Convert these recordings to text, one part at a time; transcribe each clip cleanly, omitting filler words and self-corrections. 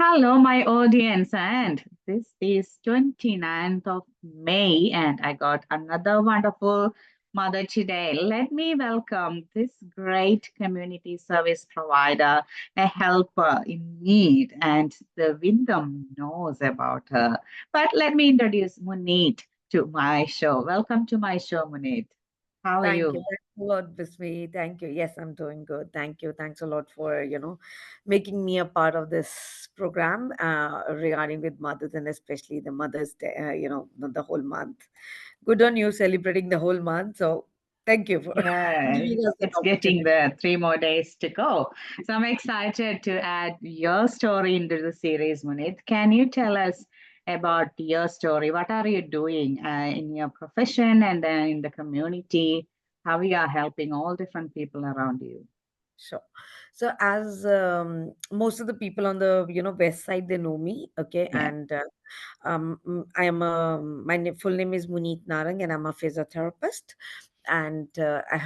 Hello, my audience, and this is 29th of May, and I got another wonderful mother today. Let me welcome this great community service provider, a helper in need, and the Wyndham knows about her. But let me introduce Muneet to my show. Welcome to my show, Muneet. How are Thank you. you? Thanks a lot, Bismi. Thank you. Yes, I'm doing good. Thank you. Thanks a lot for, making me a part of this program regarding with mothers and especially the Mother's Day, the whole month. Good on you celebrating the whole month. So thank you for Yeah, giving us that it's getting opportunity. there. 3 more days to go. So I'm excited to add your story into the series, Munit. Can you tell us about your story? What are you doing in your profession and then in the community? How you are helping all different people around you? Sure. So as most of the people on the west side, they know me. Okay, Yeah. and I am a full name is Muneet Narang, and I'm a physiotherapist. And I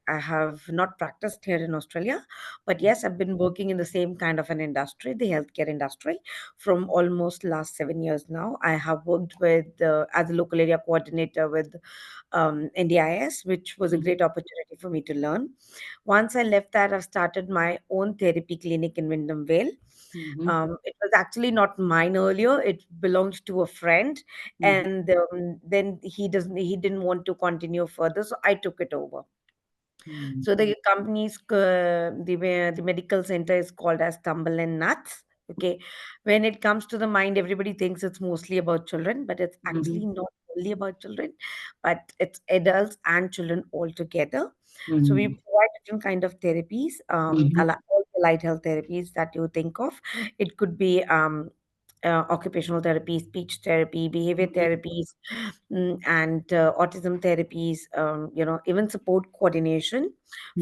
have not practiced here in Australia, but yes, I've been working in the same kind of an industry, the healthcare industry, from almost last 7 years now. I have worked with as a local area coordinator with NDIS, which was a Mhm, great opportunity for me to learn. Once I left that, I've started my own therapy clinic in Wyndham Vale. mhm, It was actually not mine earlier. It belonged to a friend, mhm, and then he didn't want to continue further, so I took it over. mhm, So the the medical center is called as Tumble and Nuts. Okay, when it comes to the mind, everybody thinks it's mostly about children, but it's mhm, actually not only about children, but it's adults and children all together. So we mhm, provide different kind of therapies, mhm, all the light health therapies that you think of. It could be occupational therapy, speech therapy, behavior mhm, therapies, and autism therapies, even support coordination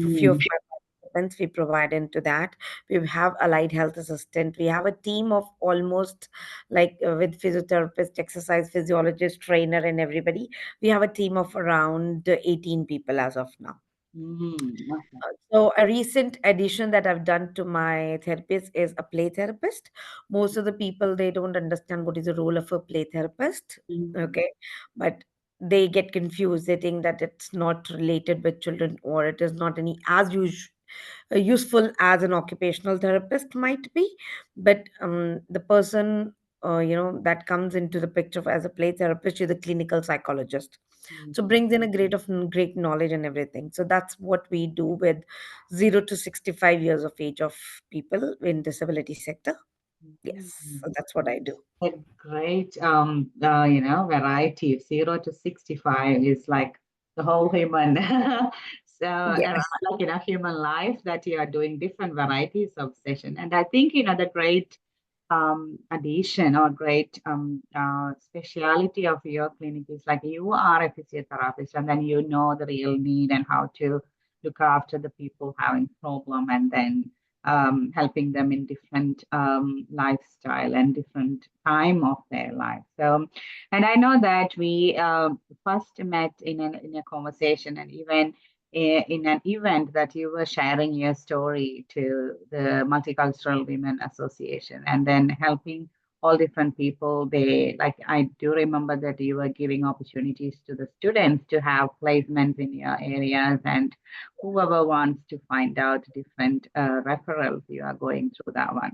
for few of mhm, my participants we provide into that. We have allied health assistant. We have a team of almost like with physiotherapist, exercise physiologist, trainer, and everybody. We have a team of around 18 people as of now. mhm. Okay. So a recent addition that I've done to my therapist is a play therapist. Most of the people they don't understand what is the role of a play therapist. Mhm, Okay, but they get confused. They think that it's not related with children or it is not any as useful as an occupational therapist might be. But the person that comes into the picture as a play therapist is the clinical psychologist, so mhm, brings in a great knowledge and everything. So that's what we do with 0 to 65 years of age of people in disability sector. Yes, so mhm. that's what I do. A great variety. 0 to 65 is like the whole human so Yes. like human life that you are doing different varieties of session. And I think the great addition or great speciality of your clinic is like you are a physiotherapist and then you know the real need and how to look after the people having problem and then helping them in different lifestyle and different time of their life. So, and I know that we first met in a conversation and even in an event that you were sharing your story to the Multicultural Women Association and then helping all different people. They like I do remember that you were giving opportunities to the students to have placements in your areas and whoever wants to find out different referrals, you are going through that one.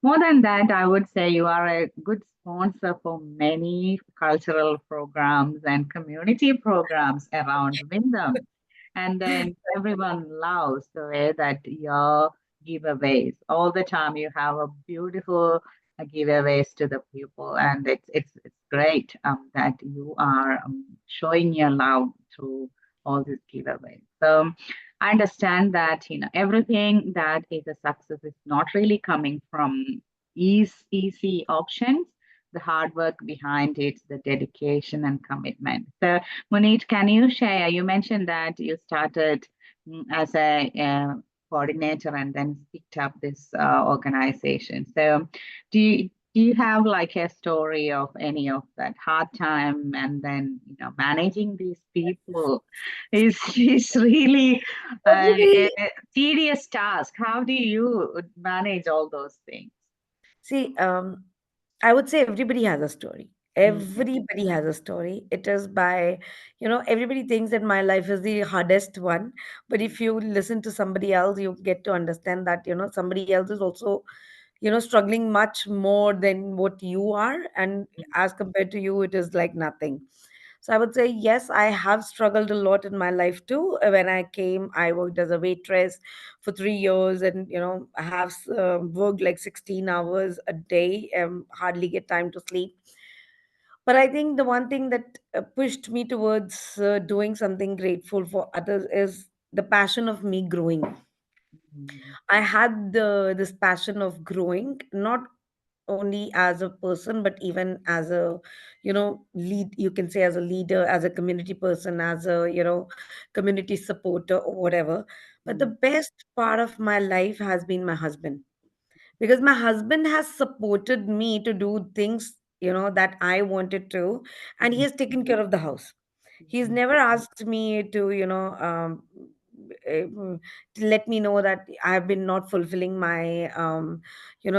More than that, I would say you are a good sponsor for many cultural programs and community programs around Wyndham. And then everyone loves the way that your giveaways all the time. You have a beautiful giveaways to the people, and it's great that you are showing your love through all these giveaways. So I understand that everything that is a success is not really coming from easy options. The hard work behind it, the dedication and commitment. So, Muneet, can you share? You mentioned that you started as a coordinator and then picked up this organization. So, do you have like a story of any of that hard time and then managing these people is really Probably a tedious task. How do you manage all those things? See, I would say everybody has a story. Mm, Everybody has a story. It is by, everybody thinks that my life is the hardest one. But if you listen to somebody else, you get to understand that, somebody else is also, struggling much more than what you are. And as compared to you, it is like nothing. So I would say, yes, I have struggled a lot in my life too. When I came, I worked as a waitress for 3 years, and I have worked like 16 hours a day, hardly get time to sleep. But I think the one thing that pushed me towards doing something grateful for others is the passion of me growing. mm, I had this passion of growing, not only as a person, but even as a, lead, you can say, as a leader, as a community person, as a, community supporter or whatever. But the mm, best part of my life has been my husband, because my husband has supported me to do things, that I wanted to, and he mm, has taken care of the house. He's mm, never asked me to, to let me know that I have been not fulfilling my,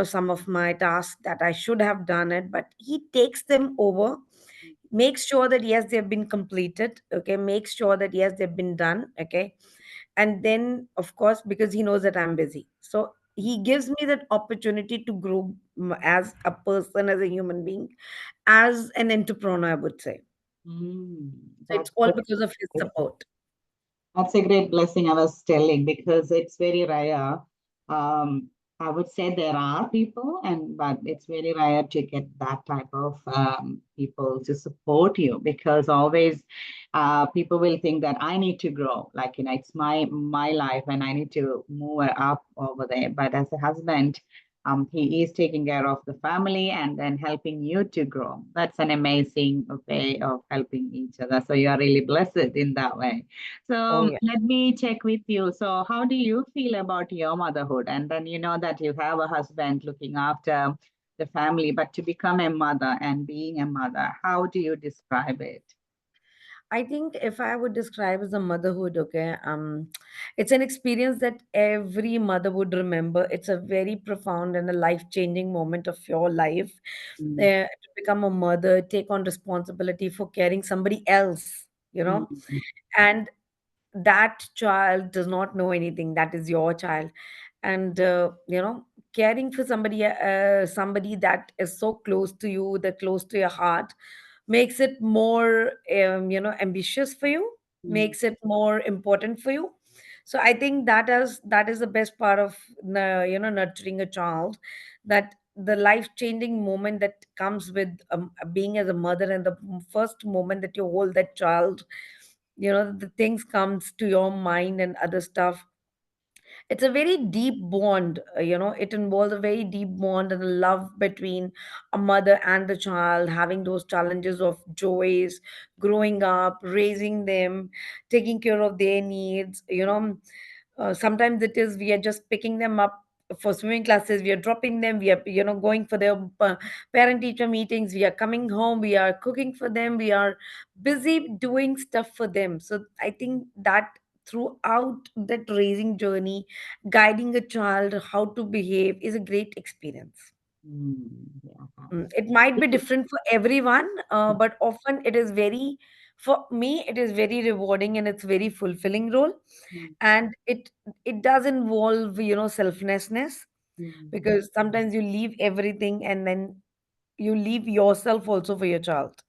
some of my tasks that I should have done it, but he takes them over, makes sure that yes, they've been completed, okay, makes sure that yes, they've been done, okay. And then of course, because he knows that I'm busy, so he gives me that opportunity to grow, as a person, as a human being, as an entrepreneur, I would say. mm. So it's That's all good. because of his support. That's a great blessing I was telling because it's very rare. Um, I would say there are people, and but it's very rare to get that type of people to support you because always people will think that I need to grow, like it's my life and I need to move up over there. But as a husband, he is taking care of the family and then helping you to grow. That's an amazing way of helping each other. So you are really blessed in that way. So Oh yeah. let me check with you. So how do you feel about your motherhood? And then you know that you have a husband looking after the family, but to become a mother and being a mother, how do you describe it? I think if I would describe as a motherhood, okay, it's an experience that every mother would remember. It's a very profound and a life-changing moment of your life. Mm, To become a mother, take on responsibility for caring somebody else, mm, and that child does not know anything. That is your child, and caring for somebody that is so close to you, that close to your heart, makes it more ambitious for you, mm, makes it more important for you. So I think that is the best part of nurturing a child, that the life changing moment that comes with being as a mother, and the first moment that you hold that child, the things comes to your mind and other stuff. It's a very deep bond, it involves a very deep bond and a love between a mother and the child, having those challenges of joys, growing up, raising them, taking care of their needs, sometimes it is we are just picking them up for swimming classes, we are dropping them, we are going for their parent teacher meetings, we are coming home, we are cooking for them, we are busy doing stuff for them. So I think that throughout that raising journey, guiding a child how to behave is a great experience. yeah. It might be different for everyone, but often it is very, for me, it is very rewarding and it's very fulfilling role. Mm, And it does involve, selflessness, mm. because sometimes you leave everything and then you leave yourself also for your child.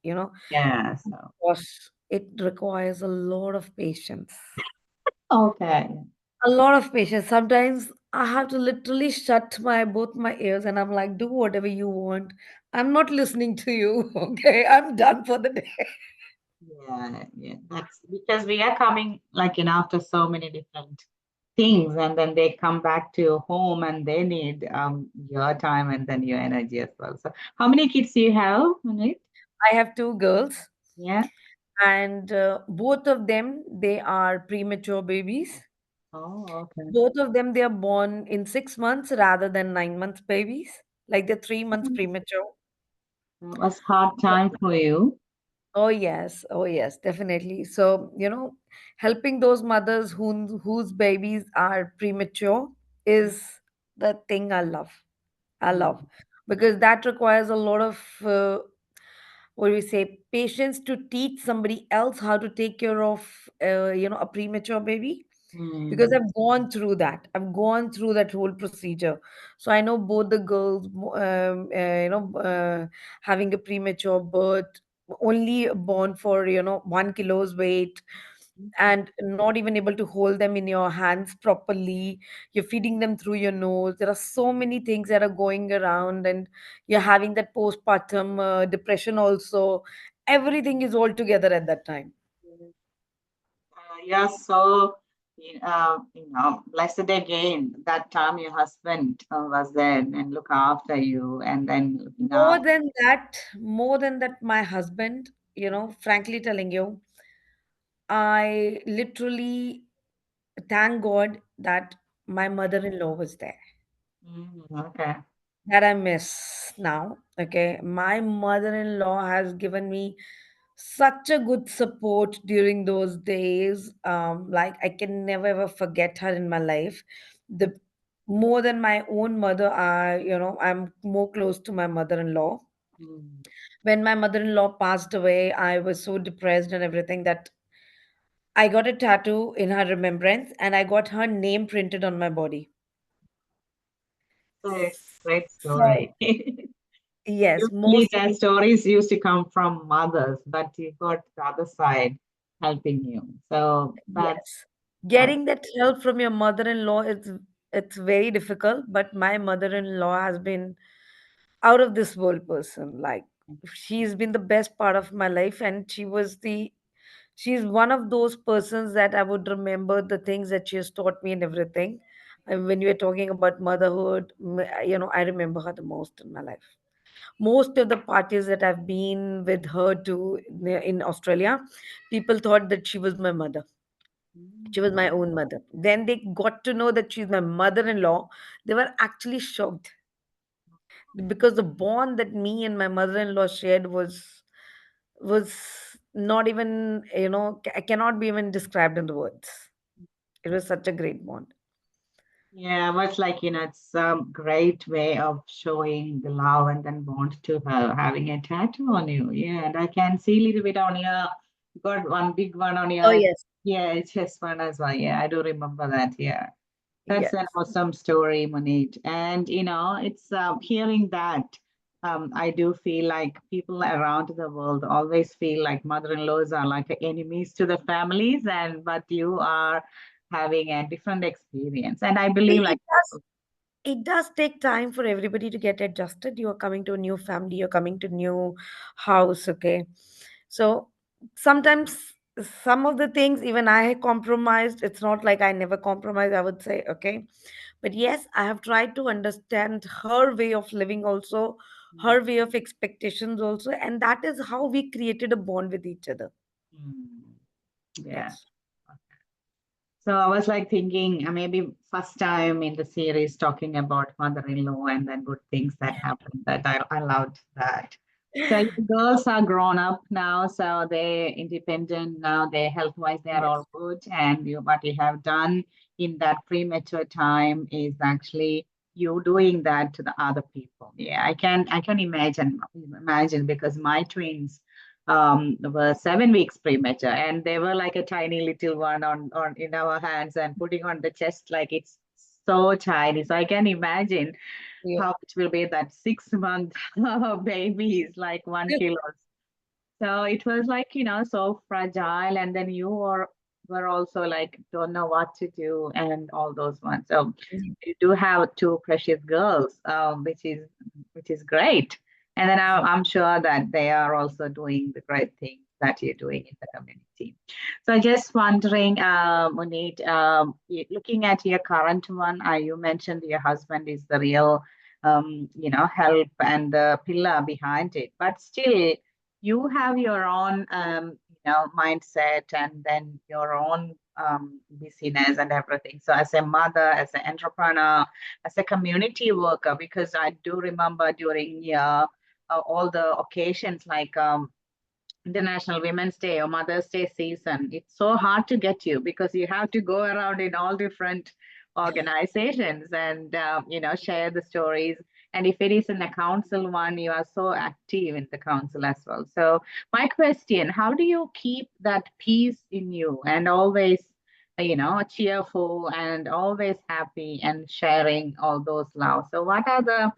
Yeah, so Gosh, it requires a lot of patience. okay. A lot of patience. Sometimes I have to literally shut my both my ears and I'm like, do whatever you want. I'm not listening to you. Okay, I'm done for the day. Yeah, yeah. That's because we are coming like after so many different things, and then they come back to home and they need your time and then your energy as well. So how many kids do you have, Muneet? I have two girls, Yeah. and both of them, they are premature babies. Oh, okay. Both of them, they are born in 6 months rather than 9 months babies. Like they're 3 months Mm, premature. that was hard time for you. Oh yes, oh yes, definitely. So, helping those mothers whose babies are premature is the thing I love. I Mm, love. because that requires a lot of what do we say, patience to teach somebody else how to take care of a premature baby, because Mm. I've gone through that. I've gone through that whole procedure. So I know both the girls, having a premature birth, only born for, 1 kilo's weight, and not even able to hold them in your hands properly. You're feeding them through your nose. There are so many things that are going around, and you're having that postpartum depression also. Everything is all together at that time. Yeah, so blessed again. That time your husband was there and look after you, and then looking More after. than that, more than that, my husband, frankly telling you, I literally thank God that my mother-in-law was there. Okay. That I miss now. Okay. My mother-in-law has given me such a good support during those days. Like I can never ever forget her in my life. The more than my own mother, I'm more close to my mother-in-law. Mm. When my mother-in-law passed away, I was so depressed and everything that I got a tattoo in her remembrance and I got her name printed on my body. So great So, story. yes, Usually, most the stories used to come from mothers, but you got the other side helping you. So yes. that's Getting that help from your mother-in-law, it's very difficult, but my mother-in-law has been out of this world person. Like she's been the best part of my life, and she's one of those persons that I would remember the things that she has taught me and everything. And when you were talking about motherhood, I remember her the most in my life. Most of the parties that I've been with her to in Australia, people thought that she was my mother. She was my own mother. Then they got to know that she's my mother-in-law. They were actually shocked because the bond that me and my mother-in-law shared was not even, I cannot be even described in the words. It was such a great bond. yeah, much like, it's a great way of showing the love and then bond to her, having a tattoo on you. Yeah, and I can see a little bit on your, you got one big one on Oh your, yes, yeah, chest one as well. Yeah, I do remember that. Yeah. That's an yes. awesome story, Muneet. And it's hearing that. I do feel like people around the world always feel like mother-in-laws are like enemies to the families, and but you are having a different experience. And I See, believe like, it does take time for everybody to get adjusted. You are coming to a new family, you're coming to new house, okay? So sometimes some of the things even I compromised. It's not like I never compromise, I would say, okay? But yes, I have tried to understand her way of living also, her way of expectations also, and that is how we created a bond with each other. mm, yeah. Yes. So I was like thinking maybe first time in the series talking about mother-in-law and then good things that happened that I loved that. So your girls are grown up now, so they're independent now. They health-wise they are Yes. all good, and what you have done in that premature time is actually you doing that to the other people. Yeah, I can imagine because my twins were 7 weeks premature and they were like a tiny little one on in our hands and putting on the chest like it's so tiny. So I can imagine Yeah. how it will be that 6 month baby is like 1 kilo. So it was like, so fragile. And then you were also like, don't know what to do and all those ones. So you do have two precious girls, which is great. And then I'm sure that they are also doing the great things that you're doing in the community. So just wondering, Muneet, looking at your current one, you mentioned your husband is the real, help and the pillar behind it. But still, you have your own mindset and then your own busyness and everything. So as a mother, as an entrepreneur, as a community worker, because I do remember during all the occasions like International Women's Day or Mother's Day season, it's so hard to get you because you have to go around in all different organizations and share the stories. And if it is in a council one, you are so active in the council as well. So my question, how do you keep that peace in you and always cheerful and always happy and sharing all those love? So what are the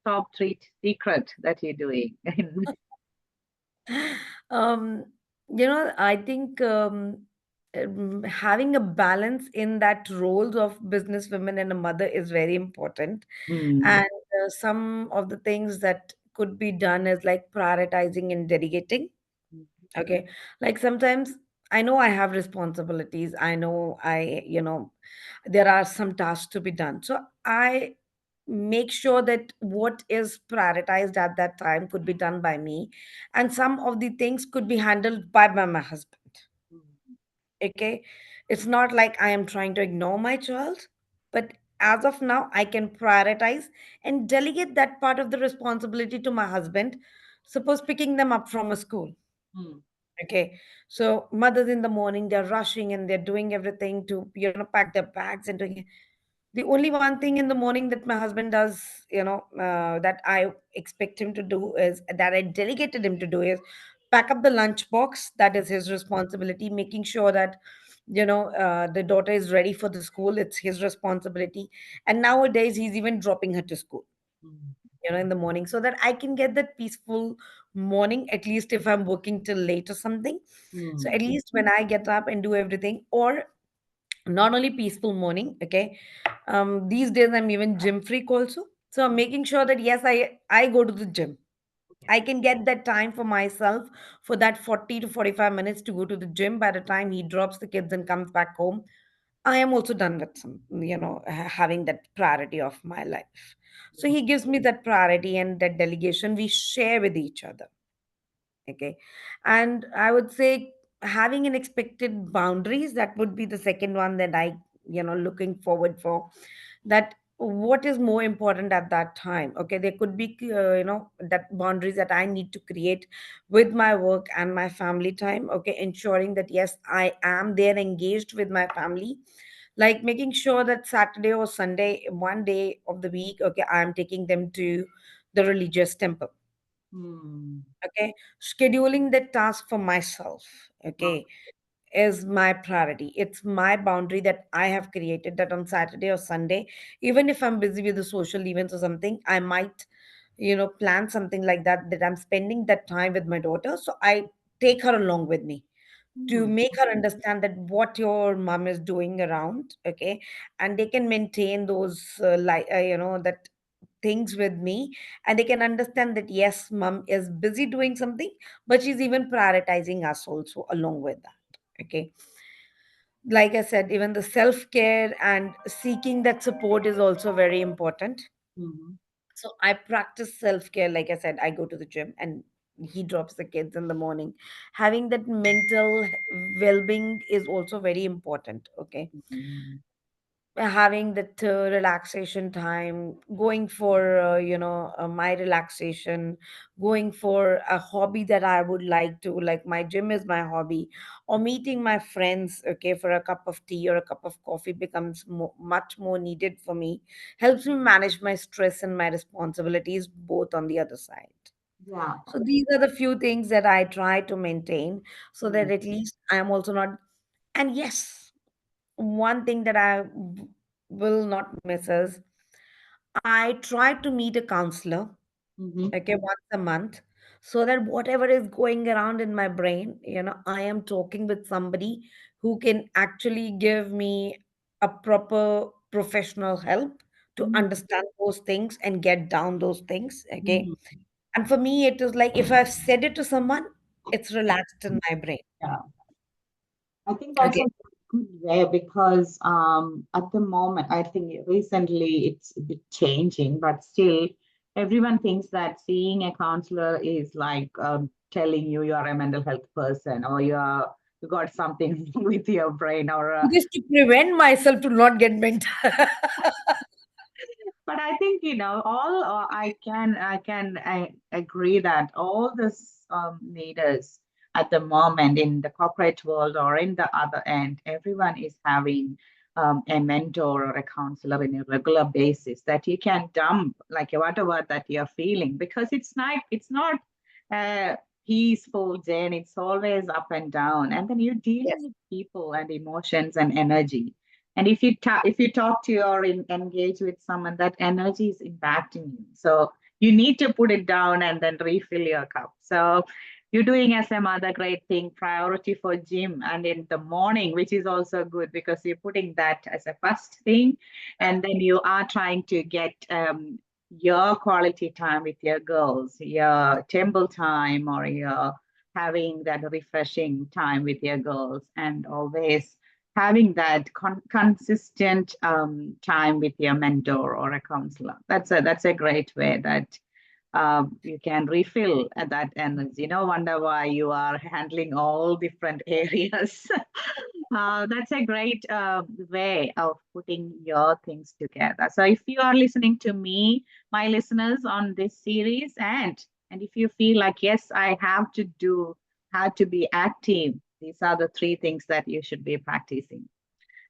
top three secret that you're doing? um, I think having a balance in that roles of businesswoman and a mother is very important. Mm. And some of the things that could be done is like prioritizing and delegating. Okay. Like sometimes I know I have responsibilities. I know there are some tasks to be done. So I make sure that what is prioritized at that time could be done by me. And some of the things could be handled by my husband. Okay. It's not like I am trying to ignore my child, but as of now, I can prioritize and delegate that part of the responsibility to my husband. Suppose picking them up from a school. Mm. Okay. So mothers in the morning, they're rushing and they're doing everything to, pack their bags and doing it. The only one thing in the morning that my husband does, that I expect him to do is that I delegated him to do is pack up the lunch box. That is his responsibility, making sure that, the daughter is ready for the school. It's his responsibility. And nowadays, he's even dropping her to school, Mm. in the morning so that I can get that peaceful morning, at least if I'm working till late or something. So Mm. at least when I get up and do everything, or not only peaceful morning, okay, these days I'm even gym freak also. So I'm making sure that yes, I go to the gym. Okay. I can get that time for myself for that 40 to 45 minutes to go to the gym. By the time he drops the kids and comes back home, I am also done with some, having that priority of my life. So he gives me that priority and that delegation we share with each other. Okay. And I would say having an expected boundaries, that would be the second one that I, looking forward for. That what is more important at that time. Okay. There could be, that boundaries that I need to create with my work and my family time. Okay. Ensuring that, yes, I am there engaged with my family, like making sure that Saturday or Sunday, one day of the week, okay, I'm taking them to the religious temple. Mm. Okay. Scheduling that task for myself, Wow. okay, is my priority. It's my boundary that I have created, that on Saturday or Sunday, even if I'm busy with the social events or something, I might, plan something like that, that I'm spending that time with my daughter. So I take her along with me to Mm. make her understand that what your mom is doing around. Okay. And they can maintain those that things with me, and they can understand that yes, mom is busy doing something, but she's even prioritizing us also along with that. Okay. Like I said, even the self care and seeking that support is also very important. Mhm. So I practice self care. Like I said, I go to the gym and he drops the kids in the morning. Having that mental well being is also very important. Okay. Mhm. Having that relaxation time, going for my relaxation, going for a hobby that I would like to, like my gym is my hobby, or meeting my friends, okay, for a cup of tea or a cup of coffee becomes much more needed for me, helps me manage my stress and my responsibilities both on the other side. Yeah. So these are the few things that I try to maintain, so that Mm. at least I am also not. And yes, one thing that I will not miss is I try to meet a counselor, Mhm. okay, once a month, so that whatever is going around in my brain, I am talking with somebody who can actually give me a proper professional help to Mm. understand those things and get down those things. Okay. Mhm. And for me, it is like if I've said it to someone, it's relaxed in my brain. Yeah. I think that's Okay. a good way because at the moment, I think recently it's a bit changing, but still, everyone thinks that seeing a counselor is like telling you are a mental health person or you got something with your brain or It is to prevent myself to not get mental. but I think all I agree that all this leaders at the moment in the corporate world or in the other end, everyone is having a mentor or a counselor in a regular basis, that you can dump like whatever that you're feeling, because it's not a peaceful journey. It's always up and down, and then you're dealing Yes. with people and emotions and energy. And if you talk to or engage with someone, that energy is impacting you. So you need to put it down and then refill your cup. So you're doing as a mother great thing, priority for gym and in the morning, which is also good because you're putting that as a first thing. And then you are trying to get your quality time with your girls, your temple time, or your having that refreshing time with your girls, and always having that consistent time with your mentor or a counselor. That's a great way that you can refill that energy. No wonder why you are handling all different areas. That's a great way of putting your things together. So if you are listening to me, my listeners on this series, and if you feel like yes, I have to be active, these are the three things that you should be practicing.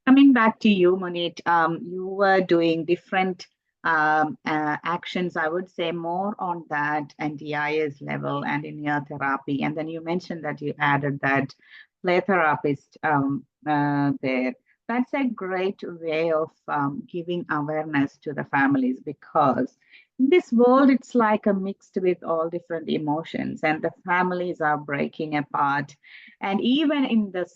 Coming back to you, Muneet, you were doing different actions, I would say more on that NDIS level and in your therapy. And then you mentioned that you added that play therapist there. That's a great way of giving awareness to the families, because in this world, it's like a mixed with all different emotions, and the families are breaking apart. And even in this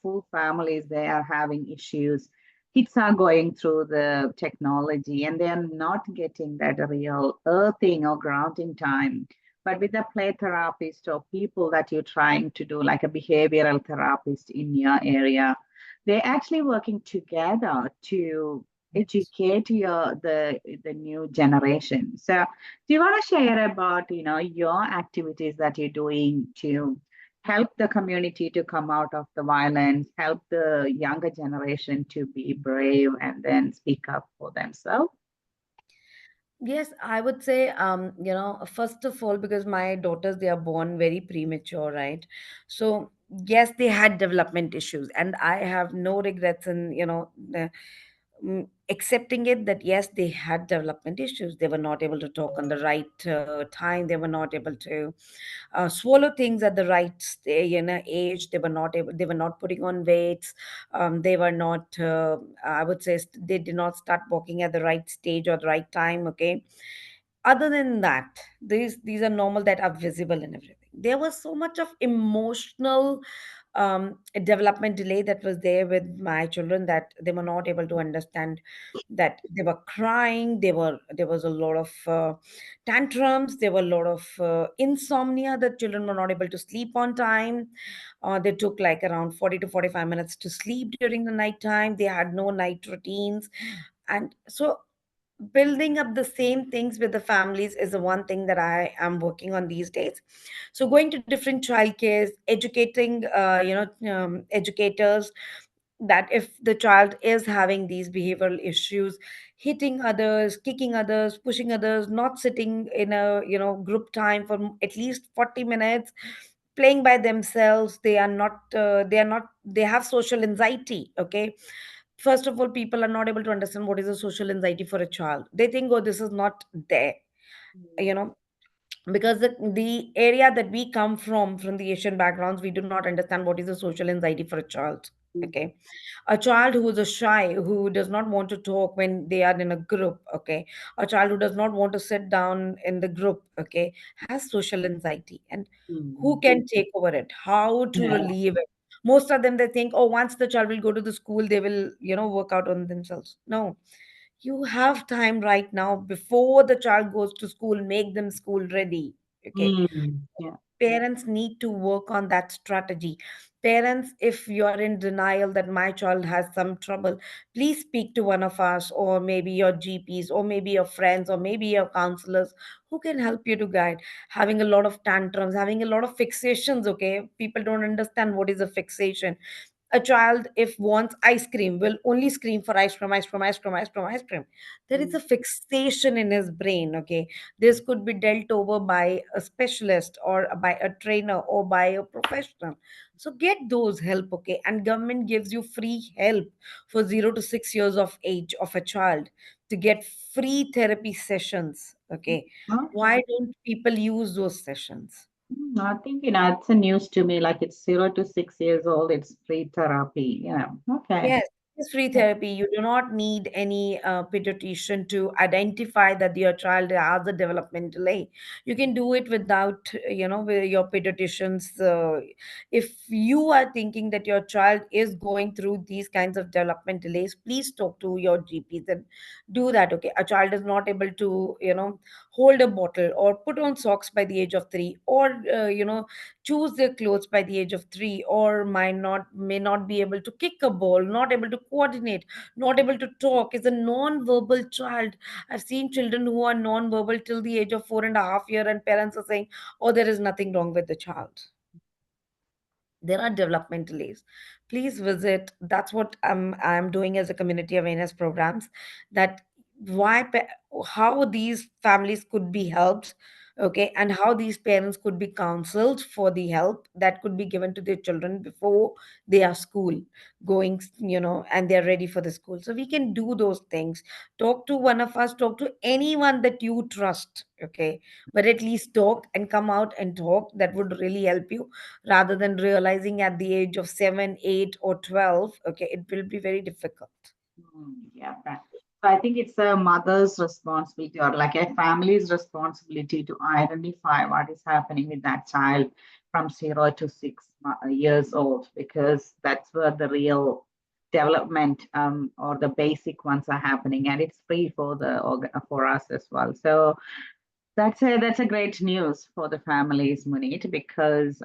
full families, they are having issues. Kids are going through the technology and they are not getting that real earthing or grounding time. But with a play therapist or people that you're trying to do, like a behavioral therapist in your area, they're actually working together to educate the new generation. So do you want to share about your activities that you're doing to help the community to come out of the violence, help the younger generation to be brave and then speak up for themselves? Yes, I would say, first of all, because my daughters, they are born very premature, right? So, yes, they had development issues, and I have no regrets in, accepting it that yes, they had development issues. They were not able to talk on the right time. They were not able to swallow things at the right age. They were not able. They were not putting on weights. They were not. I would say they did not start walking at the right stage or the right time. Okay. Other than that, these are normal, that are visible in everything. There was so much of emotional development delay that was there with my children, that they were not able to understand that they were crying. There was a lot of tantrums. There were a lot of insomnia, that children were not able to sleep on time. They took like around 40 to 45 minutes to sleep during the night time. They had no night routines. And so building up the same things with the families is the one thing that I am working on these days. So going to different childcares, educating educators, that if the child is having these behavioral issues, hitting others, kicking others, pushing others, not sitting in a group time for at least 40 minutes, playing by themselves, they have social anxiety. Okay, first of all, people are not able to understand what is a social anxiety for a child. They think, oh, this is not there, you know because the area that we come from the Asian backgrounds, we do not understand what is a social anxiety for a child. Okay, a child who is a shy, who does not want to talk when they are in a group, okay, a child who does not want to sit down in the group, okay, has social anxiety. And who Mm. can take over it, how to Yeah. relieve it? Most of them, they think, oh, once the child will go to the school, they will work out on themselves. No, you have time right now before the child goes to school. Make them school ready. Okay, Mm. Yeah. parents need to work on that strategy. Parents, if you are in denial that my child has some trouble, please speak to one of us, or maybe your GPs, or maybe your friends, or maybe your counselors, who can help you to guide. Having a lot of tantrums, having a lot of fixations, okay, people don't understand what is a fixation. a child, if wants ice cream, will only scream for ice cream, ice cream, ice cream, ice cream, ice cream. There is Mm. a fixation in his brain. Okay, this could be dealt over by a specialist or by a trainer or by a professional. So get those help. Okay, and government gives you free help for 0 to 6 years of age of a child to get free therapy sessions. Okay, Okay. why don't people use those sessions? I think, it's a news to me, like it's 0 to 6 years old, it's free therapy. Yeah. Okay. Yes, it's free therapy. You do not need any pediatrician to identify that your child has a development delay. You can do it without, with your pediatricians. If you are thinking that your child is going through these kinds of development delays, please talk to your GPs and do that. Okay, a child is not able to, hold a bottle or put on socks by the age of 3, or choose their clothes by the age of 3, or may not be able to kick a ball, not able to coordinate, not able to talk, is a non-verbal child. I've seen children who are non-verbal till the age of 4.5 year, and parents are saying, oh, there is nothing wrong with the child. There are development delays. Please visit. That's what I'm doing as a community awareness programs, that why how these families could be helped. Okay, and how these parents could be counseled for the help that could be given to their children before they are school going, and they're ready for the school. So we can do those things. Talk to one of us, talk to anyone that you trust. Okay, but at least talk and come out and talk. That would really help you, rather than realizing at the age of 7, 8, or 12. Okay, it will be very difficult. Yeah. So I think it's a mother's responsibility, or like a family's responsibility, to identify what is happening with that child from 0 to 6 years old, because that's where the real development, or the basic ones are happening, and it's free for for us as well. So that's a great news for the families, Muneet, because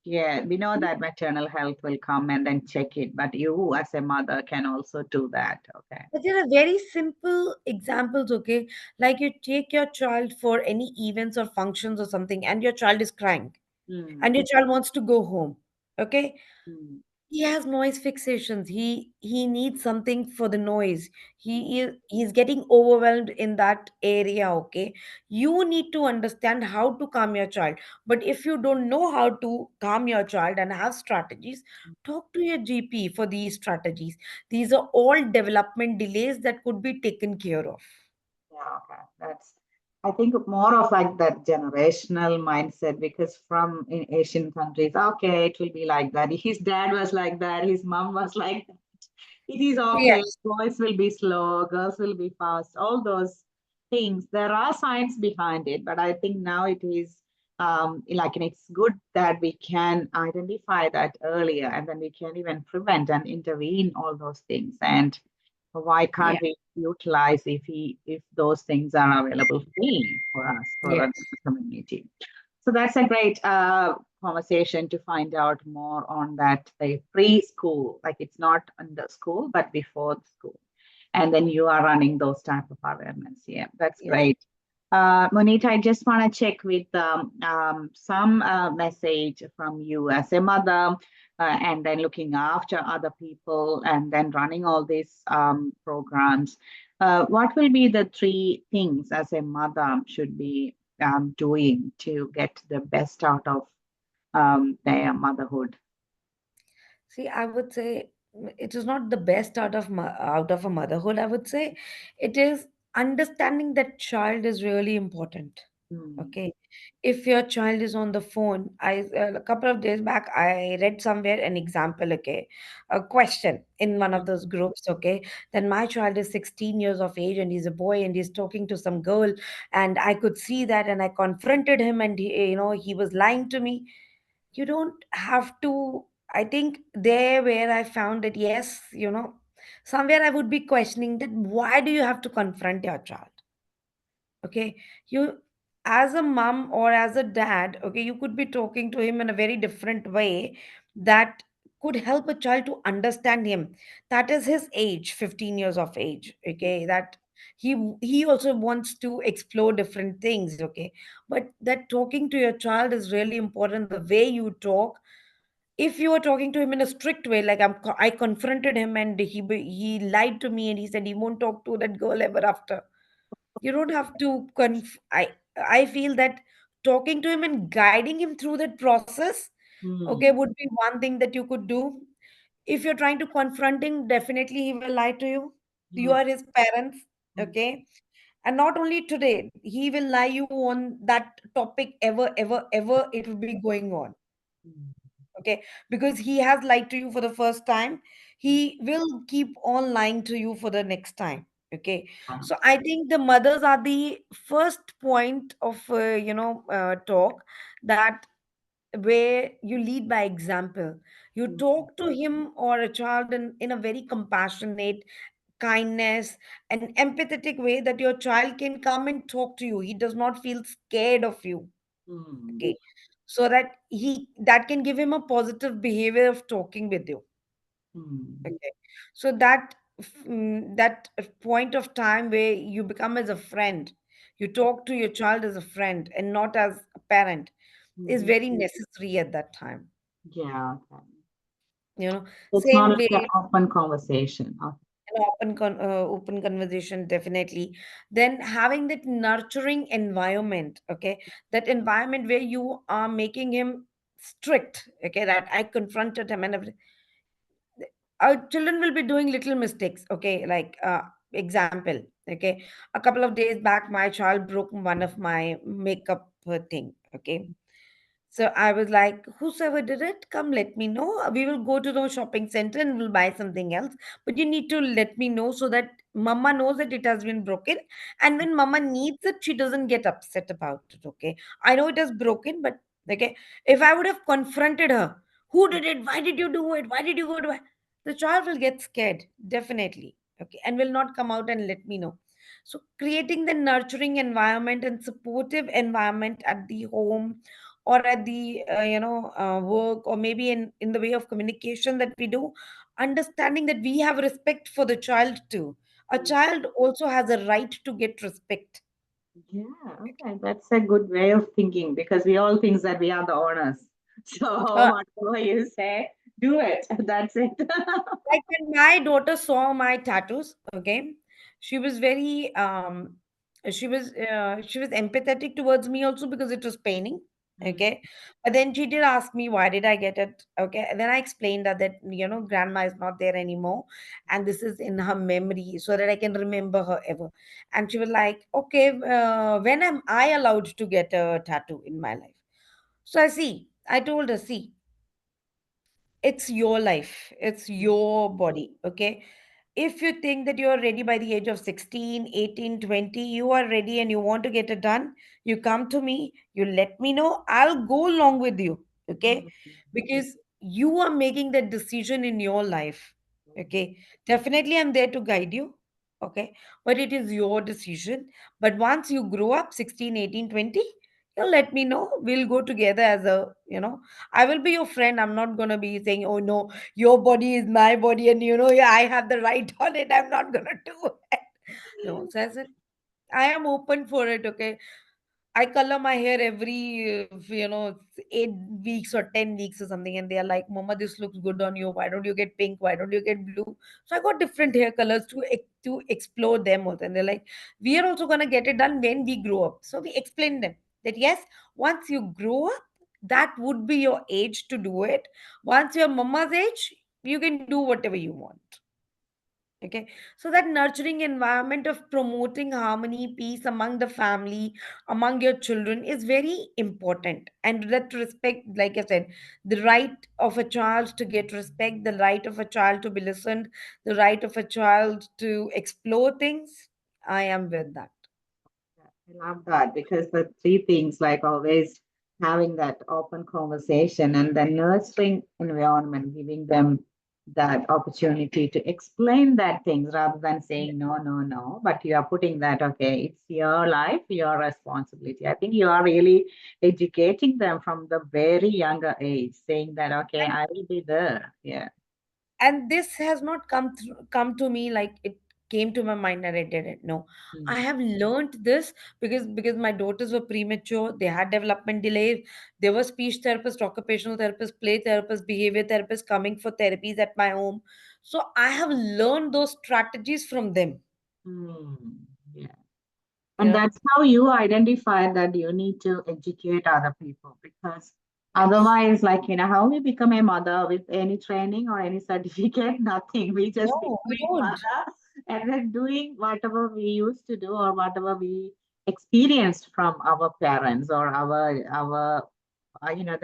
yeah, we know that maternal health will come and then check it, but you as a mother can also do that. Okay. But there are very simple examples. Okay, like you take your child for any events or functions or something, and your child is crying, Mm, and your child wants to go home. Okay, mm, he has noise fixations. He needs something for the noise. He's getting overwhelmed in that area. Okay, you need to understand how to calm your child. But if you don't know how to calm your child and have strategies, talk to your GP for these strategies. These are all development delays that could be taken care of. yeah, okay. That's, I think, more of like that generational mindset, because from in Asian countries, okay, it will be like that. His dad was like that, his mom was like, it is okay. Yes. Boys will be slow, girls will be fast, all those things. There are science behind it, but I think now it is, like, and it's good that we can identify that earlier, and then we can even prevent and intervene all those things. And why Yeah. can't we utilize, if those things are available free for us, for Yes. the community? So that's a great conversation to find out more on that. A preschool, like it's not in the school, but before the school, and then you are running those type of awareness. Yeah, that's Yes. great. Monita, I just want to check with some message from you as a mother, and then looking after other people, and then running all these programs. What will be the three things as a mother should be doing to get the best out of their motherhood? See, I would say it is not the best out of a motherhood. I would say it is understanding that child is really important. Mm, Okay, if your child is on the phone, a couple of days back I read somewhere an example. Okay, a question in one of those groups. Okay, then my child is 16 years of age and he's a boy and he's talking to some girl, and I could see that, and I confronted him, and he was lying to me. You don't have to. I think there where I found that, yes, somewhere I would be questioning that, why do you have to confront your child? Okay, you, as a mom or as a dad, okay, you could be talking to him in a very different way that could help a child to understand him. That is his age, 15 years of age. Okay, that he also wants to explore different things. Okay, but that talking to your child is really important. The way you talk, If you were talking to him in a strict way, like I confronted him and he lied to me and he said he won't talk to that girl ever after. You don't have to I feel that talking to him and guiding him through that process, okay, Mm, would be one thing that you could do. If you're trying to confront him, definitely he will lie to you. You yes. are his parents, Mm, okay? And not only today, he will lie you on that topic ever, ever, ever. It will be going on, mm, okay? Because he has lied to you for the first time, he will keep on lying to you for the next time, okay? yeah. So I think the mothers are the first point of talk, that where you lead by example. You Mm, talk to him or a child in a very compassionate, kindness, and empathetic way, that your child can come and talk to you. He does not feel scared of you. mm, Okay. So that can give him a positive behavior of talking with you. mm, Okay. So that point of time where you become as a friend, you talk to your child as a friend and not as a parent, is mhm. very necessary at that time. Yeah. Okay. It's more Same like an way, open conversation. Okay. an open conversation, definitely. Then having that nurturing environment, okay, that environment where you are making him strict, okay, that I confronted him and everything. Our children will be doing little mistakes, okay, like example, okay, a couple of days back my child broke one of my makeup thing, okay. So I was like, whosoever did it, come let me know. We will go to the shopping center and we'll buy something else. But you need to let me know so that mama knows that it has been broken. And when mama needs it, she doesn't get upset about it. Okay. I know it has broken, but okay. If I would have confronted her, who did it? Why did you do it? Why did you go to it? The child will get scared, definitely. Okay. And will not come out and let me know. So creating the nurturing environment and supportive environment at the home or at the work, or maybe in the way of communication that we do, understanding that we have respect for the child too. A Mm. child also has a right to get respect. Yeah, okay. That's a good way of thinking because we all think that we are the owners. So uh, whatever you say, do it. That's it. like when my daughter saw my tattoos, okay, she was very she was empathetic towards me also because it was paining, Mm, okay. But then she did ask me why did I get it, okay, and then I explained that grandma is not there anymore and this is in her memory so that I can remember her ever. And she was like, okay, when am I allowed to get a tattoo in my life? So I told her, see, it's your life, it's mm, your body, okay. If you think that you're ready by the age of 16, 18, 20, you are ready and you want to get it done, you come to me, you let me know, I'll go along with you, okay. mm, Because you are making that decision in your life, okay. Definitely I'm there to guide you, okay, but it is your decision. But once you grow up 16, 18, 20, you let me know, we'll go together as I will be your friend. I'm not going to be saying, oh no, your body is my body and yeah, I have the right on it. I'm not going to do it. No, so I said, I am open for it, okay. I color my hair every 8 weeks or 10 weeks or something, and they are like, "Mama, this looks good on you. Why don't you get pink? Why don't you get blue?" So I got different hair colors to explore them also, and they're like, "We are also gonna get it done when we grow up." So we explain them that yes, once you grow up, that would be your age to do it. Once you're mama's age, you can do whatever you want. Okay. So that nurturing environment of promoting harmony, peace among the family, among your children is very important. And that respect, like I said, the right of a child to get respect, the right of a child to be listened, the right of a child to explore things, I am with that. I love that because the three things, like always having that open conversation and then nurturing environment, giving them that opportunity to explain that things rather than saying no, no, no. But you are putting that, okay, it's your life, your responsibility. I think you are really educating them from the very younger age, saying that, okay, I will be there. Yeah. And this has not come to me like it came to my mind and I didn't know. I Mm. have learned this because my daughters were premature, they had development delays. There were speech therapists, occupational therapists, play therapists, behavior therapists coming for therapies at my home. So I have learned those strategies from them. Mm. Yeah. You And know, that's how you identify that you need to educate other people because yes. otherwise, like, how we become a mother with any training or any certificate, nothing. We just No, we becoming don't. mother and then doing whatever we used to do or whatever we experienced from our parents or there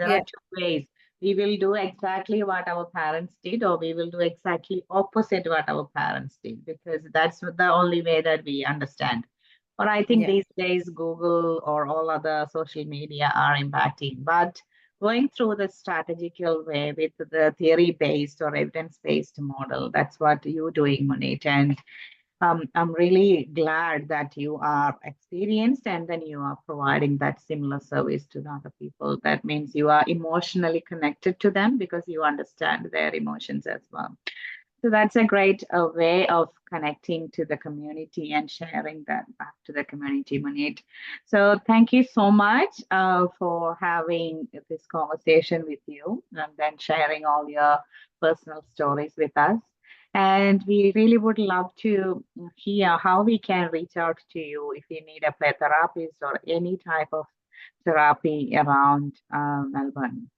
Yeah, are two ways. We will do exactly what our parents did, or we will do exactly opposite what our parents did, because that's the only way that we understand. But I think yeah. these days, Google or all other social media are impacting. But going through the strategical way with the theory based or evidence based model, that's what you're doing, Muneet. And I'm really glad that you are experienced and then you are providing that similar service to the other people. That means you are emotionally connected to them because you understand their emotions as well. So that's a great way of connecting to the community and sharing that back to the community, Munit. So thank you so much for having this conversation with you and then sharing all your personal stories with us. And we really would love to hear how we can reach out to you if you need a play therapist or any type of therapy around Melbourne.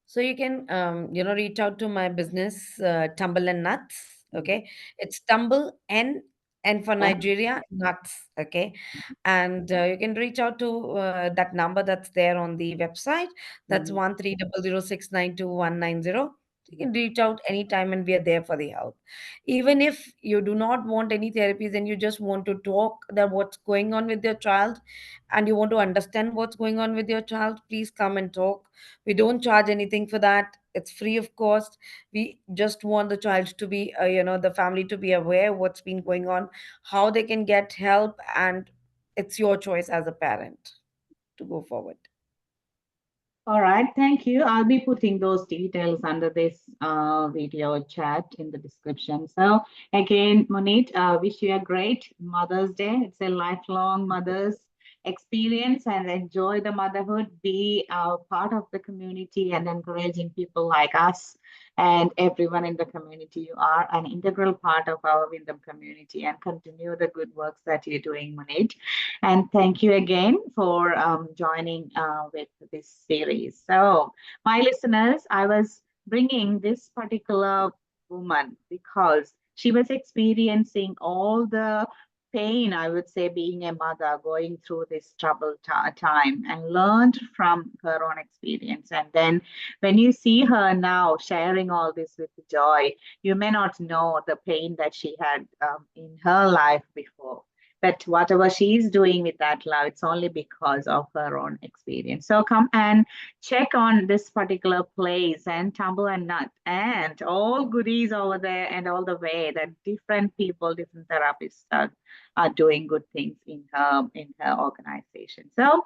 So you can, reach out to my business, Tumble and Nuts. Okay, it's Tumble and for And Nigeria, Nuts. Okay, and you can reach out to that number that's there on the website. That's mhm. 1300 692 190. You can reach out anytime, and we are there for the help. Even if you do not want any therapies and you just want to talk that what's going on with your child, and you want to understand what's going on with your child, please come and talk. We don't charge anything for that. It's free of cost. We just want the child to be, the family to be aware what's been going on, how they can get help, and it's your choice as a parent to go forward. All right, thank you. I'll be putting those details under this video chat in the description. So again, Monique, wish you a great Mother's Day. It's a lifelong mother's experience and enjoy the motherhood. Be a part of the community and encouraging people like us and everyone in the community. You are an integral part of our Wyndham community and continue the good works that you're doing, Monique. And thank you again for joining with this series. So, my listeners, I was bringing this particular woman because she was experiencing all the pain, I would say, being a mother, going through this troubled time, and learned from her own experience. And then when you see her now sharing all this with joy, you may not know the pain that she had in her life before, but whatever she's doing with that love, it's only because of her own experience. So come and check on this particular place and tumble and nut and all goodies over there and all the way that different people, different therapists are doing good things in her organization. So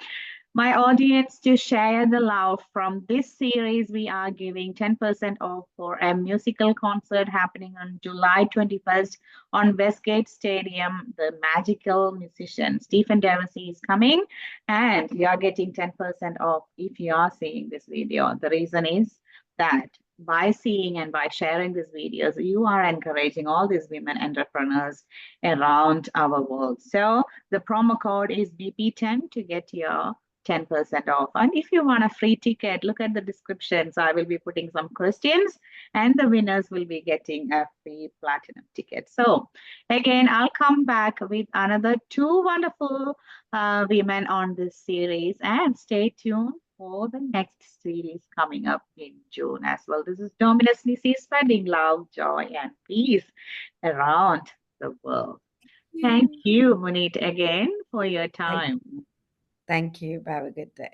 my audience, to share the love from this series, we are giving 10% off for a musical concert happening on July 21st on Westgate Stadium. The magical musician Stephen Deavssy is coming, and you are getting 10% off if you are seeing this video. The reason is that by seeing and by sharing these videos, you are encouraging all these women entrepreneurs around our world. So the promo code is BP10 to get your 10% off. And if you want a free ticket, look at the descriptions. I will be putting some questions, and the winners will be getting a free platinum ticket. So, again, I'll come back with another two wonderful women on this series, and stay tuned for the next series coming up in June as well. This is Dominus Nisi spreading love, joy, and peace around the world. Thank You. you, Munit, again for your Thank, time. thank you. Have a good day.